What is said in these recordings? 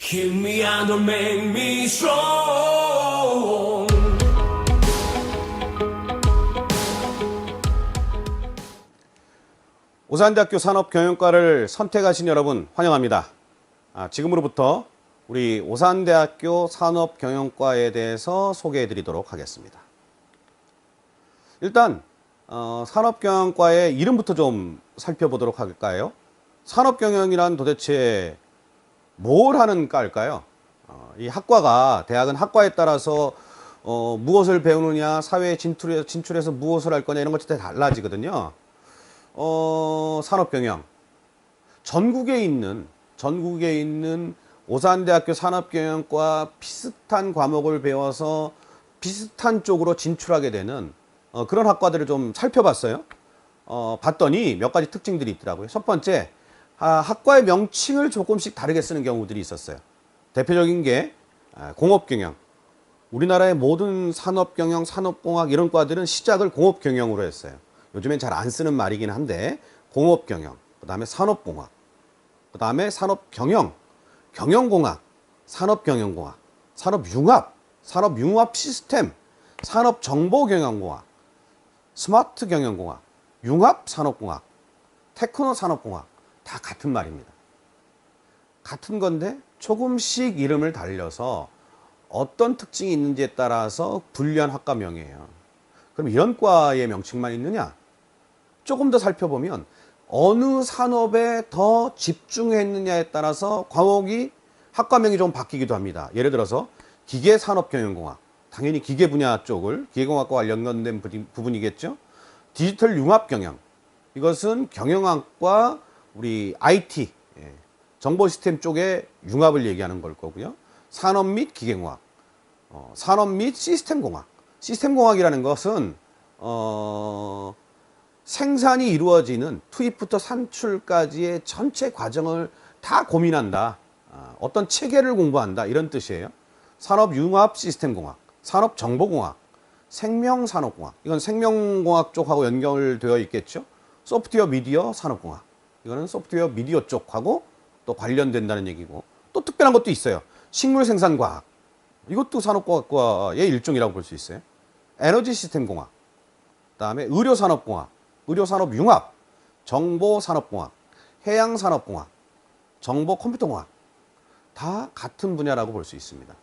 Kill me and don't make me strong. 오산대학교 산업경영과를 선택하신 여러분 환영합니다. 지금으로부터 우리 오산대학교 산업경영과에 대해서 소개해 드리도록 하겠습니다. 일단 산업경영과의 이름부터 좀 살펴보도록 할까요? 산업경영이란 도대체 뭘 하는 과일까요? 이 학과가, 대학은 학과에 따라서 무엇을 배우느냐, 사회에 진출해서 무엇을 할 거냐 이런 것들이 다 달라지거든요. 산업경영, 전국에 있는 오산대학교 산업경영과 비슷한 과목을 배워서 비슷한 쪽으로 진출하게 되는 그런 학과들을 좀 살펴봤어요. 봤더니 몇 가지 특징들이 있더라고요. 첫 번째, 학과의 명칭을 조금씩 다르게 쓰는 경우들이 있었어요. 대표적인 게 공업경영. 우리나라의 모든 산업경영, 산업공학 이런 과들은 시작을 공업경영으로 했어요. 요즘엔 잘 안 쓰는 말이긴 한데 공업경영, 그 다음에 산업공학, 그 다음에 산업경영, 경영공학, 산업경영공학, 산업융합, 산업융합 시스템, 산업정보경영공학, 스마트경영공학, 융합산업공학, 테크노산업공학 다 같은 말입니다. 같은 건데 조금씩 이름을 달려서 어떤 특징이 있는지에 따라서 분류한 학과명이에요. 그럼 이런 과의 명칭만 있느냐? 조금 더 살펴보면 어느 산업에 더 집중했느냐에 따라서 과목이 학과명이 좀 바뀌기도 합니다. 예를 들어서 기계산업경영공학, 당연히 기계 분야 쪽을 기계공학과 연관된 부분이겠죠. 디지털융합경영, 이것은 경영학과 우리 IT, 정보시스템 쪽의 융합을 얘기하는 걸 거고요. 산업 및 기계공학, 산업 및 시스템공학. 시스템공학이라는 것은 생산이 이루어지는 투입부터 산출까지의 전체 과정을 다 고민한다. 어떤 체계를 공부한다. 이런 뜻이에요. 산업융합 시스템공학, 산업정보공학, 생명산업공학. 이건 생명공학 쪽하고 연결되어 있겠죠. 소프트웨어 미디어 산업공학. 이거는 소프트웨어 미디어 쪽하고 또 관련된다는 얘기고, 또 특별한 것도 있어요. 식물생산과학. 이것도 산업과학과의 일종이라고 볼 수 있어요. 에너지 시스템공학, 그 다음에 의료산업공학, 의료산업융합, 정보산업공학, 해양산업공학, 정보컴퓨터공학 다 같은 분야라고 볼 수 있습니다.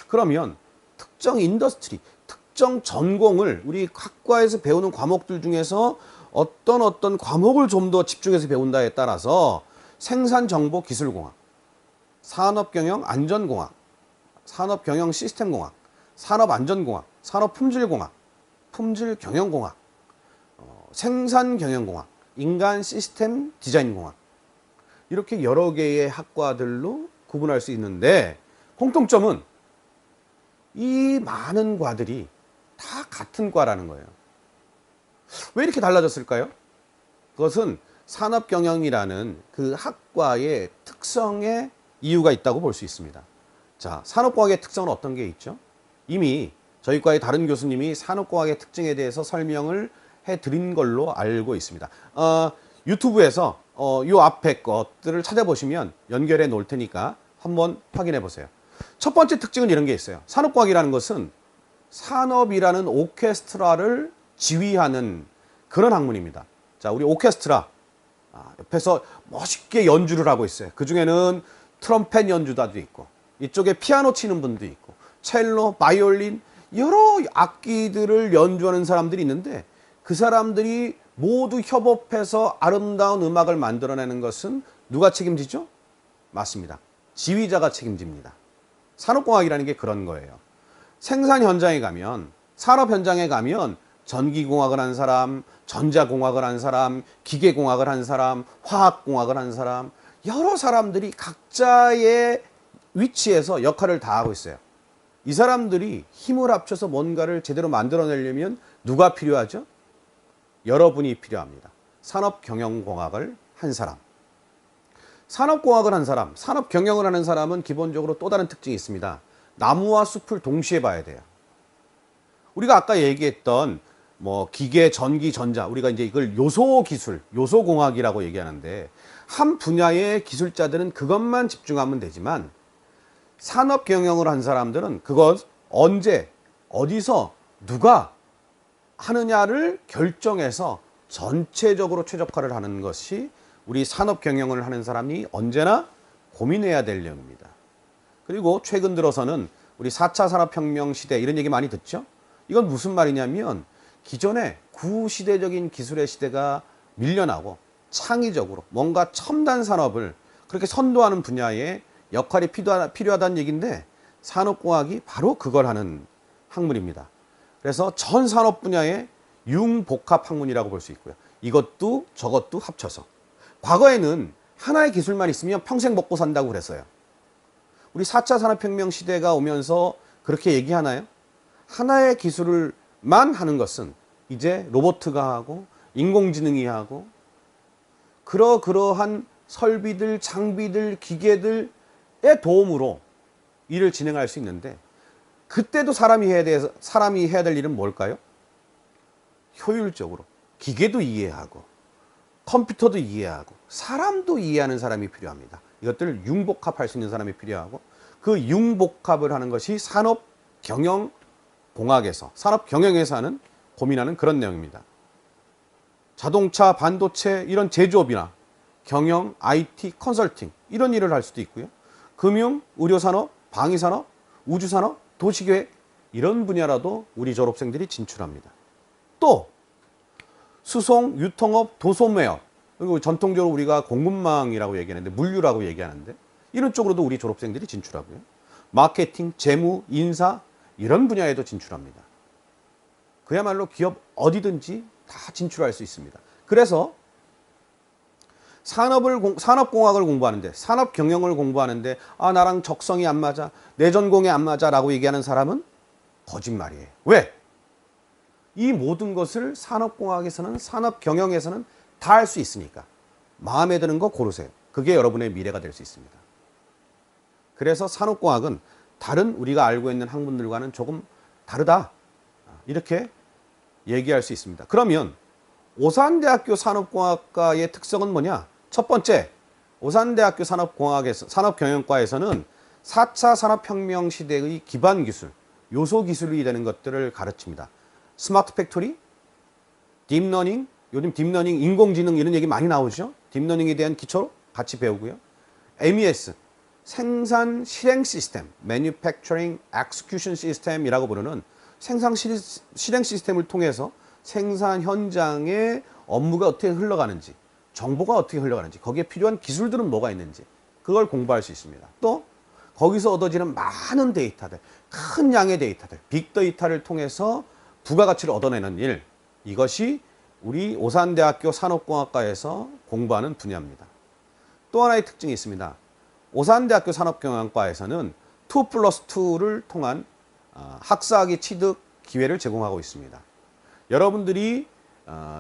그러면 특정 인더스트리, 특정 전공을 우리 학과에서 배우는 과목들 중에서 어떤 과목을 좀 더 집중해서 배운다에 따라서 생산정보기술공학, 산업경영안전공학, 산업경영시스템공학, 산업안전공학, 산업품질공학, 품질경영공학, 생산경영공학, 인간시스템 디자인공학, 이렇게 여러 개의 학과들로 구분할 수 있는데 공통점은 이 많은 과들이 다 같은 과라는 거예요. 왜 이렇게 달라졌을까요? 그것은 산업경영이라는 그 학과의 특성에 이유가 있다고 볼 수 있습니다. 자, 산업공학의 특성은 어떤 게 있죠? 이미 저희 과의 다른 교수님이 산업공학의 특징에 대해서 설명을 해드린 걸로 알고 있습니다. 유튜브에서 이 앞에 것들을 찾아보시면 연결해 놓을 테니까 한번 확인해 보세요. 첫 번째 특징은 이런 게 있어요. 산업공학이라는 것은 산업이라는 오케스트라를 지휘하는 그런 학문입니다. 자, 우리 오케스트라 옆에서 멋있게 연주를 하고 있어요. 그 중에는 트럼펫 연주자도 있고, 이쪽에 피아노 치는 분도 있고, 첼로, 바이올린, 여러 악기들을 연주하는 사람들이 있는데 그 사람들이 모두 협업해서 아름다운 음악을 만들어내는 것은 누가 책임지죠? 맞습니다. 지휘자가 책임집니다. 산업공학이라는 게 그런 거예요. 생산 현장에 가면, 산업 현장에 가면 전기공학을 한 사람, 전자공학을 한 사람, 기계공학을 한 사람, 화학공학을 한 사람, 여러 사람들이 각자의 위치에서 역할을 다하고 있어요. 이 사람들이 힘을 합쳐서 뭔가를 제대로 만들어내려면 누가 필요하죠? 여러분이 필요합니다. 산업경영공학을 한 사람. 산업공학을 한 사람, 산업경영을 하는 사람은 기본적으로 또 다른 특징이 있습니다. 나무와 숲을 동시에 봐야 돼요. 우리가 아까 얘기했던 뭐 기계, 전기, 전자, 우리가 이제 이걸 요소 기술, 요소 공학이라고 얘기하는데 한 분야의 기술자들은 그것만 집중하면 되지만 산업 경영을 한 사람들은 그것 언제 어디서 누가 하느냐를 결정해서 전체적으로 최적화를 하는 것이 우리 산업 경영을 하는 사람이 언제나 고민해야 될 내용입니다. 그리고 최근 들어서는 우리 4차 산업혁명 시대 이런 얘기 많이 듣죠? 이건 무슨 말이냐면 기존에 구시대적인 기술의 시대가 밀려나고 창의적으로 뭔가 첨단 산업을 그렇게 선도하는 분야에 역할이 필요하다는 얘기인데 산업공학이 바로 그걸 하는 학문입니다. 그래서 전 산업 분야의 융복합 학문이라고 볼 수 있고요. 이것도 저것도 합쳐서. 과거에는 하나의 기술만 있으면 평생 먹고 산다고 그랬어요. 우리 4차 산업혁명 시대가 오면서 그렇게 얘기하나요? 하나의 기술을만 하는 것은 이제 로봇가 하고 인공지능이 하고 그러한 설비들, 장비들, 기계들의 도움으로 일을 진행할 수 있는데 그때도 사람이 해야 될 일은 뭘까요? 효율적으로 기계도 이해하고 컴퓨터도 이해하고 사람도 이해하는 사람이 필요합니다. 이것들을 융복합할 수 있는 사람이 필요하고 그 융복합을 하는 것이 산업경영공학에서 산업경영에서 하는 고민하는 그런 내용입니다. 자동차, 반도체 이런 제조업이나 경영, IT, 컨설팅 이런 일을 할 수도 있고요. 금융, 의료산업, 방위산업, 우주산업, 도시계획 이런 분야라도 우리 졸업생들이 진출합니다. 또 수송, 유통업, 도소매업 그리고 전통적으로 우리가 공급망이라고 얘기하는데 물류라고 얘기하는데 이런 쪽으로도 우리 졸업생들이 진출하고요. 마케팅, 재무, 인사 이런 분야에도 진출합니다. 그야말로 기업 어디든지 다 진출할 수 있습니다. 그래서 산업공학을 공부하는데 산업경영을 공부하는데 아 나랑 적성이 안 맞아 내 전공이 안 맞아 라고 얘기하는 사람은 거짓말이에요. 왜? 이 모든 것을 산업공학에서는 산업경영에서는 다 할 수 있으니까 마음에 드는 거 고르세요. 그게 여러분의 미래가 될 수 있습니다. 그래서 산업공학은 다른 우리가 알고 있는 학문들과는 조금 다르다 이렇게 얘기할 수 있습니다. 그러면 오산대학교 산업공학과의 특성은 뭐냐? 첫 번째, 오산대학교 산업경영과에서는 4차 산업혁명 시대의 기반 기술, 요소 기술이 되는 것들을 가르칩니다. 스마트 팩토리, 딥러닝, 요즘 딥러닝, 인공지능 이런 얘기 많이 나오죠? 딥러닝에 대한 기초 같이 배우고요. MES, 생산 실행 시스템, Manufacturing Execution System이라고 부르는 생산 실행 시스템을 통해서 생산 현장의 업무가 어떻게 흘러가는지, 정보가 어떻게 흘러가는지, 거기에 필요한 기술들은 뭐가 있는지 그걸 공부할 수 있습니다. 또 거기서 얻어지는 많은 데이터들, 큰 양의 데이터들, 빅데이터를 통해서 부가가치를 얻어내는 일, 이것이 우리 오산대학교 산업공학과에서 공부하는 분야입니다. 또 하나의 특징이 있습니다. 오산대학교 산업경영과에서는 2+2를 통한 학사학위 취득 기회를 제공하고 있습니다. 여러분들이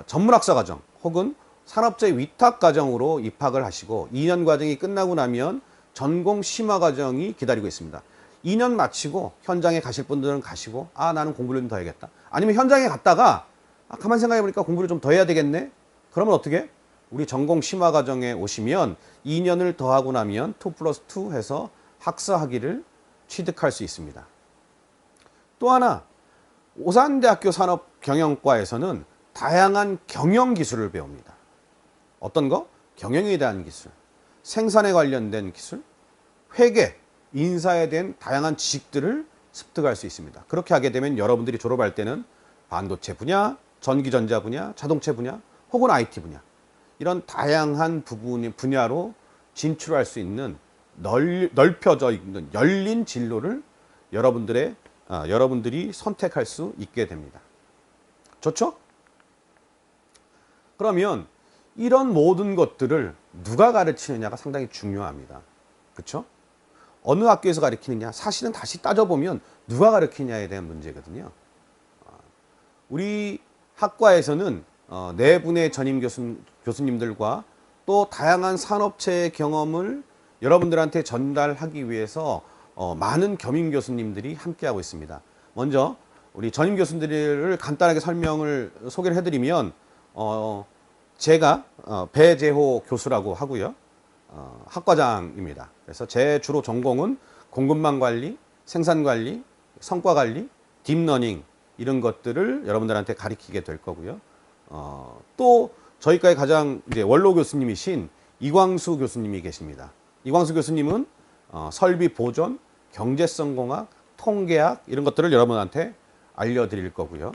전문학사 과정 혹은 산업재 위탁 과정으로 입학을 하시고 2년 과정이 끝나고 나면 전공 심화 과정이 기다리고 있습니다. 2년 마치고 현장에 가실 분들은 가시고 아 나는 공부를 좀 더 해야겠다. 아니면 현장에 갔다가 가만 생각해 보니까 공부를 좀 더 해야 되겠네. 그러면 어떻게? 우리 전공 심화 과정에 오시면 2년을 더 하고 나면 2+2 해서 학사 학위를 취득할 수 있습니다. 또 하나 오산대학교 산업경영과에서는 다양한 경영 기술을 배웁니다. 어떤 거? 경영에 대한 기술, 생산에 관련된 기술, 회계, 인사에 대한 다양한 지식들을 습득할 수 있습니다. 그렇게 하게 되면 여러분들이 졸업할 때는 반도체 분야, 전기전자 분야, 자동차 분야, 혹은 IT 분야 이런 다양한 분야로 진출할 수 있는 넓혀져 있는 열린 진로를 여러분들이 선택할 수 있게 됩니다. 좋죠? 그러면 이런 모든 것들을 누가 가르치느냐가 상당히 중요합니다. 그렇죠? 어느 학교에서 가르치느냐 사실은 다시 따져보면 누가 가르치냐에 대한 문제거든요. 우리 학과에서는 네 분의 전임 교수님들과 또 다양한 산업체의 경험을 여러분들한테 전달하기 위해서 많은 겸임 교수님들이 함께하고 있습니다. 먼저 우리 전임 교수님들을 간단하게 소개를 해드리면 제가 배재호 교수라고 하고요. 학과장입니다. 그래서 제 주로 전공은 공급망 관리, 생산 관리, 성과 관리, 딥러닝 이런 것들을 여러분들한테 가르치게 될 거고요. 또 저희과의 가장 이제 원로 교수님이신 이광수 교수님이 계십니다. 이광수 교수님은 설비 보존, 경제성공학, 통계학 이런 것들을 여러분한테 알려드릴 거고요.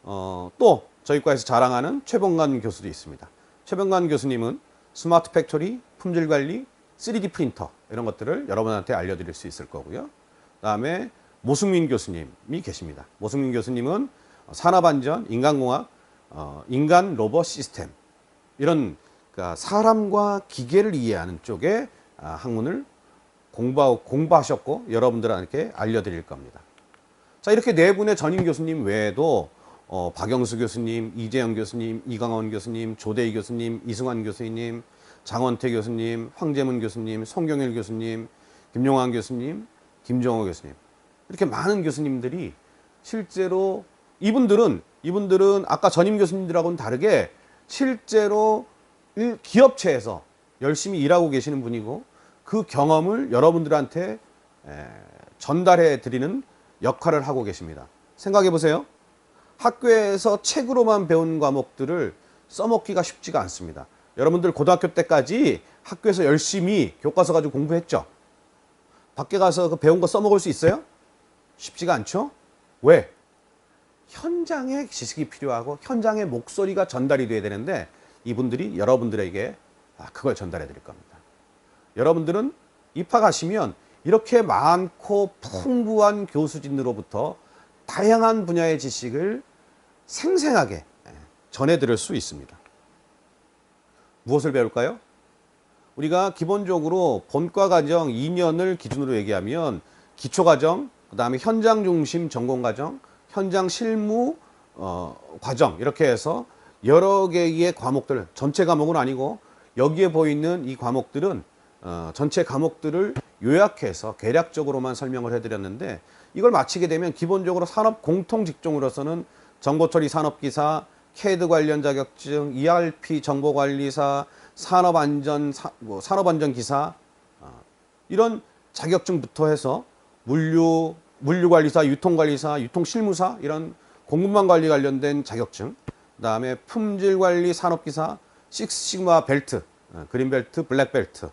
또 저희과에서 자랑하는 최봉관 교수도 있습니다. 최봉관 교수님은 스마트 팩토리, 품질 관리, 3D 프린터 이런 것들을 여러분한테 알려드릴 수 있을 거고요. 그다음에 모승민 교수님이 계십니다. 모승민 교수님은 산업안전, 인간공학, 인간 로봇 시스템 이런 그러니까 사람과 기계를 이해하는 쪽에 학문을 공부하셨고 여러분들한테 알려드릴 겁니다. 자, 이렇게 네 분의 전임 교수님 외에도 박영수 교수님, 이재영 교수님, 이강원 교수님, 조대희 교수님, 이승환 교수님, 장원태 교수님, 황재문 교수님, 송경일 교수님, 김용환 교수님, 김정호 교수님 이렇게 많은 교수님들이 실제로 이분들은 아까 전임 교수님들하고는 다르게 실제로 기업체에서 열심히 일하고 계시는 분이고 그 경험을 여러분들한테 전달해 드리는 역할을 하고 계십니다. 생각해 보세요. 학교에서 책으로만 배운 과목들을 써먹기가 쉽지가 않습니다. 여러분들 고등학교 때까지 학교에서 열심히 교과서 가지고 공부했죠? 밖에 가서 그 배운 거 써먹을 수 있어요? 쉽지가 않죠? 왜? 현장의 지식이 필요하고 현장의 목소리가 전달이 돼야 되는데 이분들이 여러분들에게 그걸 전달해 드릴 겁니다. 여러분들은 입학하시면 이렇게 많고 풍부한 교수진으로부터 다양한 분야의 지식을 생생하게 전해드릴 수 있습니다. 무엇을 배울까요? 우리가 기본적으로 본과 과정 2년을 기준으로 얘기하면 기초과정, 그 다음에 현장 중심 전공과정, 현장 실무 과정 이렇게 해서 여러 개의 과목들, 전체 과목은 아니고 여기에 보이는 이 과목들은 전체 과목들을 요약해서 개략적으로만 설명을 해드렸는데 이걸 마치게 되면 기본적으로 산업 공통 직종으로서는 정보처리 산업기사, CAD 관련 자격증, ERP 정보관리사, 산업안전기사 이런 자격증부터 해서 물류관리사, 유통관리사, 유통실무사 이런 공급망 관리 관련된 자격증, 그 다음에 품질관리 산업기사, 식스시그마 벨트, 그린벨트, 블랙벨트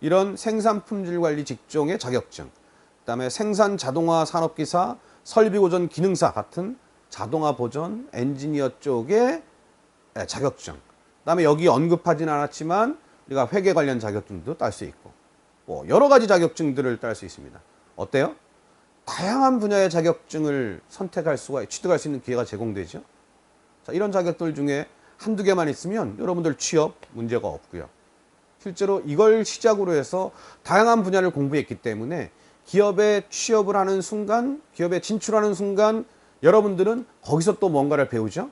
이런 생산 품질관리 직종의 자격증, 그 다음에 생산 자동화 산업기사, 설비보존 기능사 같은 자동화 보존 엔지니어 쪽의 자격증, 그 다음에 여기 언급하진 않았지만 우리가 회계 관련 자격증도 딸 수 있고 뭐 여러 가지 자격증들을 딸 수 있습니다. 어때요? 다양한 분야의 자격증을 취득할 수 있는 기회가 제공되죠. 자, 이런 자격들 중에 한두 개만 있으면 여러분들 취업 문제가 없고요. 실제로 이걸 시작으로 해서 다양한 분야를 공부했기 때문에 기업에 취업을 하는 순간, 기업에 진출하는 순간 여러분들은 거기서 또 뭔가를 배우죠.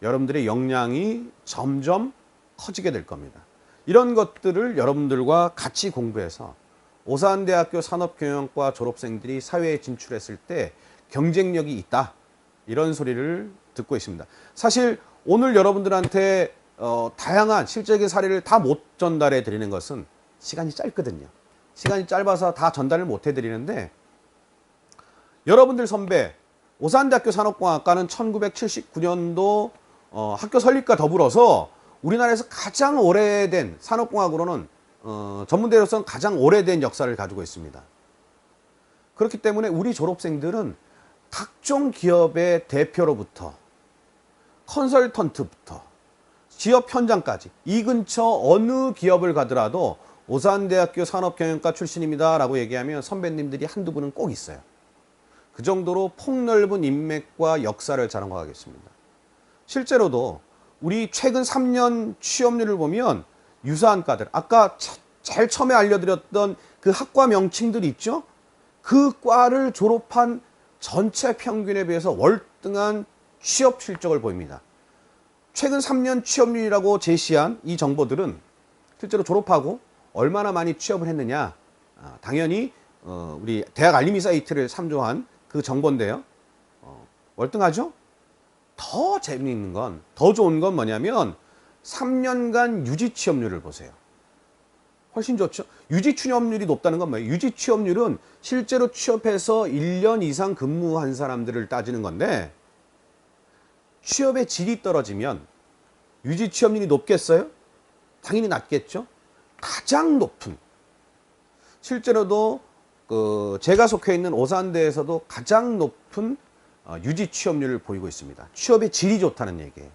여러분들의 역량이 점점 커지게 될 겁니다. 이런 것들을 여러분들과 같이 공부해서 오산대학교 산업경영과 졸업생들이 사회에 진출했을 때 경쟁력이 있다. 이런 소리를 듣고 있습니다. 사실 오늘 여러분들한테 다양한 실적인 사례를 다 못 전달해 드리는 것은 시간이 짧거든요. 시간이 짧아서 다 전달을 못 해드리는데 여러분들 선배 오산대학교 산업공학과는 1979년도 학교 설립과 더불어서 우리나라에서 가장 오래된 산업공학으로는 전문대로서는 가장 오래된 역사를 가지고 있습니다. 그렇기 때문에 우리 졸업생들은 각종 기업의 대표로부터 컨설턴트부터 지역 현장까지 이 근처 어느 기업을 가더라도 오산대학교 산업경영과 출신입니다 라고 얘기하면 선배님들이 한두 분은 꼭 있어요. 그 정도로 폭넓은 인맥과 역사를 자랑하겠습니다. 실제로도 우리 최근 3년 취업률을 보면 유사한 과들, 아까 제일 처음에 알려드렸던 그 학과 명칭들이 있죠? 그 과를 졸업한 전체 평균에 비해서 월등한 취업 실적을 보입니다. 최근 3년 취업률이라고 제시한 이 정보들은 실제로 졸업하고 얼마나 많이 취업을 했느냐, 당연히 우리 대학 알림이 사이트를 참조한 그 정보인데요. 월등하죠? 더 재미있는 건, 더 좋은 건 뭐냐면 3년간 유지 취업률을 보세요. 훨씬 좋죠. 유지 취업률이 높다는 건 뭐예요? 유지 취업률은 실제로 취업해서 1년 이상 근무한 사람들을 따지는 건데, 취업의 질이 떨어지면 유지 취업률이 높겠어요? 당연히 낮겠죠. 가장 높은, 실제로도 제가 속해 있는 오산대에서도 가장 높은 유지 취업률을 보이고 있습니다. 취업의 질이 좋다는 얘기예요.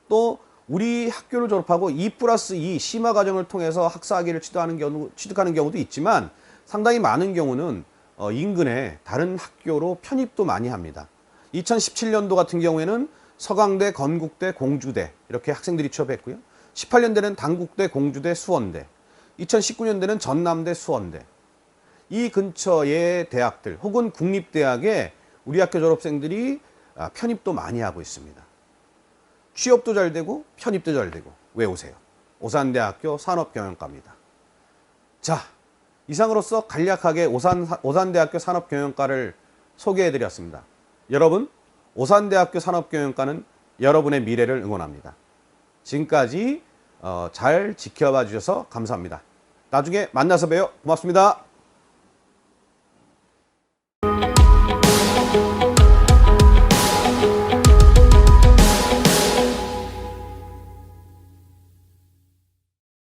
또 우리 학교를 졸업하고 2+2 심화 과정을 통해서 학사학위를 취득하는 경우도 있지만, 상당히 많은 경우는 인근의 다른 학교로 편입도 많이 합니다. 2017년도 같은 경우에는 서강대, 건국대, 공주대 이렇게 학생들이 취업했고요. 18년대는 단국대, 공주대, 수원대, 2019년대는 전남대, 수원대, 이 근처의 대학들 혹은 국립대학에 우리 학교 졸업생들이 편입도 많이 하고 있습니다. 취업도 잘 되고 편입도 잘 되고. 왜 오세요? 오산대학교 산업경영과입니다. 자, 이상으로서 간략하게 오산대학교 산업경영과를 소개해드렸습니다. 여러분, 오산대학교 산업경영과는 여러분의 미래를 응원합니다. 지금까지 잘 지켜봐 주셔서 감사합니다. 나중에 만나서 봬요. 고맙습니다.